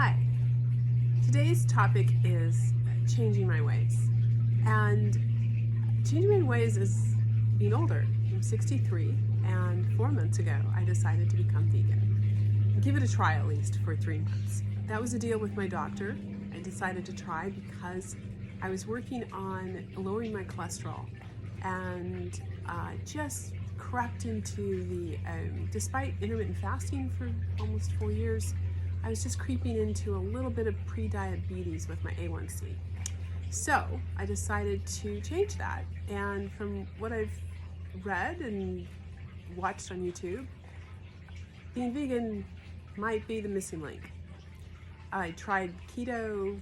Hi, today's topic is changing my ways. And changing my ways is being older. I'm 63, and 4 months ago I decided to become vegan. Give it a try at least for 3 months. That was a deal with my doctor. I decided to try because I was working on lowering my cholesterol and just crept into the, despite intermittent fasting for almost 4 years, I was just creeping into a little bit of pre-diabetes with my A1C. So I decided to change that. And from what I've read and watched on YouTube, being vegan might be the missing link. I tried keto,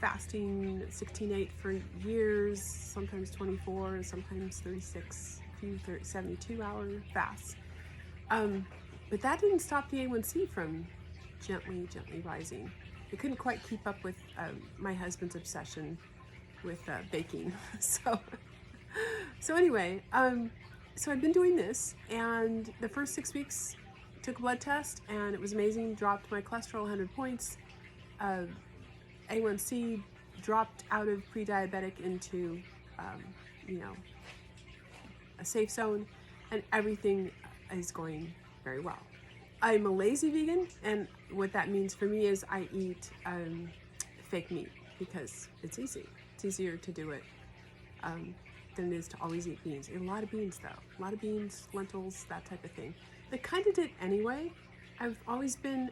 fasting 16/8 for years, sometimes 24, sometimes 36, a few 72-hour fasts. But that didn't stop the A1C from gently rising. I couldn't quite keep up with my husband's obsession with baking. So anyway, so I've been doing this, and the first 6 weeks took a blood test, and it was amazing. Dropped my cholesterol 100 points. A1C dropped out of pre-diabetic into, a safe zone, and everything is going very well. I'm a lazy vegan, and what that means for me is I eat fake meat because it's easy. It's easier to do it than it is to always eat beans. A lot of beans, though. A lot of beans, lentils, that type of thing. I kind of did anyway. I've always been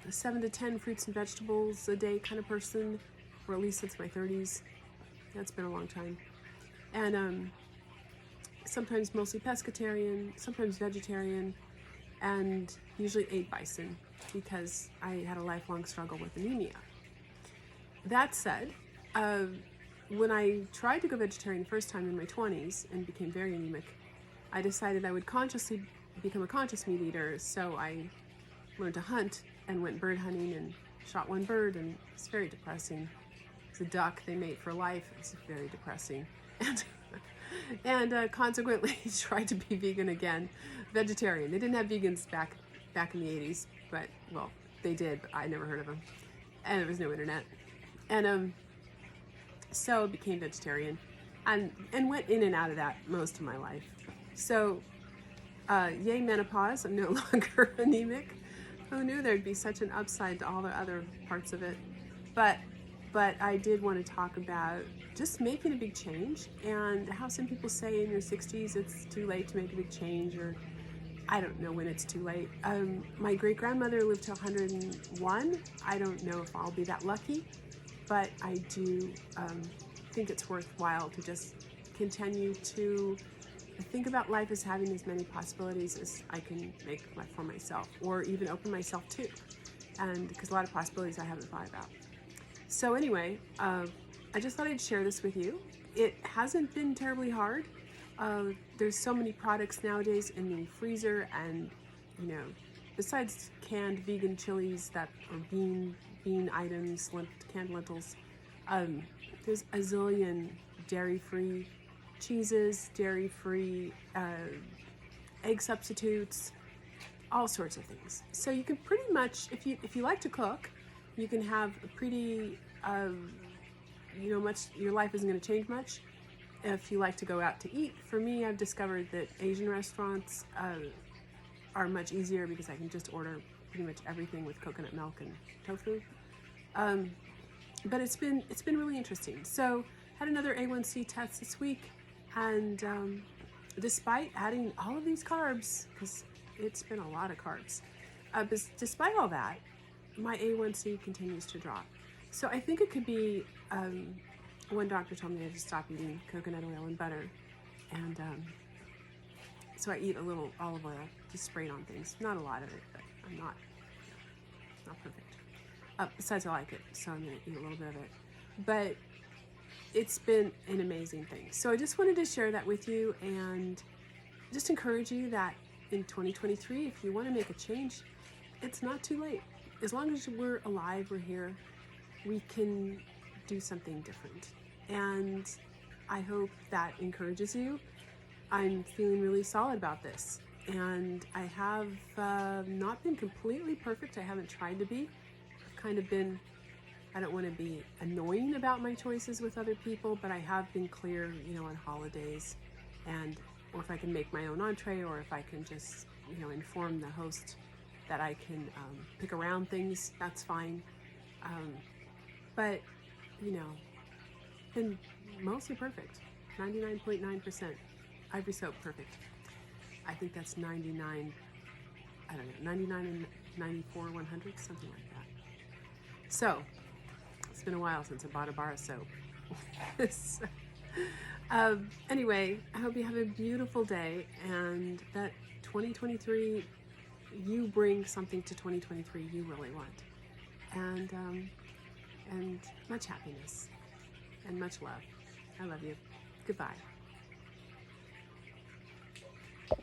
a 7 to 10 fruits and vegetables a day kind of person, or at least since my 30s. That's been a long time. And sometimes mostly pescatarian, sometimes vegetarian, and usually ate bison because I had a lifelong struggle with anemia. That said, when I tried to go vegetarian the first time in my 20s and became very anemic, I decided I would consciously become a conscious meat eater. So I learned to hunt and went bird hunting and shot one bird, and it's very depressing. It's a duck, they mate for life. It's very depressing. And consequently tried to be vegan again, vegetarian. They didn't have vegans back in the 80s, but, well, they did, but I never heard of them. And there was no internet. And so became vegetarian and went in and out of that most of my life. So yay menopause, I'm no longer anemic. Who knew there'd be such an upside to all the other parts of it? But I did want to talk about just making a big change, and how some people say in your 60s it's too late to make a big change, or I don't know when it's too late. My great-grandmother lived to 101. I don't know if I'll be that lucky, but I do think it's worthwhile to just continue to think about life as having as many possibilities as I can make for myself, or even open myself to, and because a lot of possibilities I haven't thought about. So anyway, I just thought I'd share this with you. It hasn't been terribly hard. There's so many products nowadays in the freezer, and besides canned vegan chilies that are bean items, canned lentils, there's a zillion dairy-free cheeses, dairy-free egg substitutes, all sorts of things. So you can pretty much, if you like to cook, you can have a pretty, your life isn't going to change much. If you like to go out to eat, for me, I've discovered that Asian restaurants are much easier because I can just order pretty much everything with coconut milk and tofu. But it's been really interesting. So had another A1C test this week, and despite adding all of these carbs, because it's been a lot of carbs, but despite all that, my A1C continues to drop. So I think it could be, one doctor told me I should stop eating coconut oil and butter, and so I eat a little olive oil, just sprayed on things. Not a lot of it, but I'm not perfect. Besides, I like it, so I'm gonna eat a little bit of it. But it's been an amazing thing. So I just wanted to share that with you, and just encourage you that in 2023, if you want to make a change, it's not too late. As long as we're alive, we're here, we can do something different. And I hope that encourages you. I'm feeling really solid about this. And I have not been completely perfect. I haven't tried to be. kind of been, I don't want to be annoying about my choices with other people, but I have been clear, on holidays, or if I can make my own entree, or if I can just, inform the host that I can pick around things, that's fine. But, been mostly perfect. 99.9%. Ivory soap, perfect. I think that's 99, I don't know, 99 and 94, 100, something like that. So, it's been a while since I bought a bar of soap. So, anyway, I hope you have a beautiful day, and that 2023, you bring something to 2023 you really want. And much happiness and much love. I love you. Goodbye.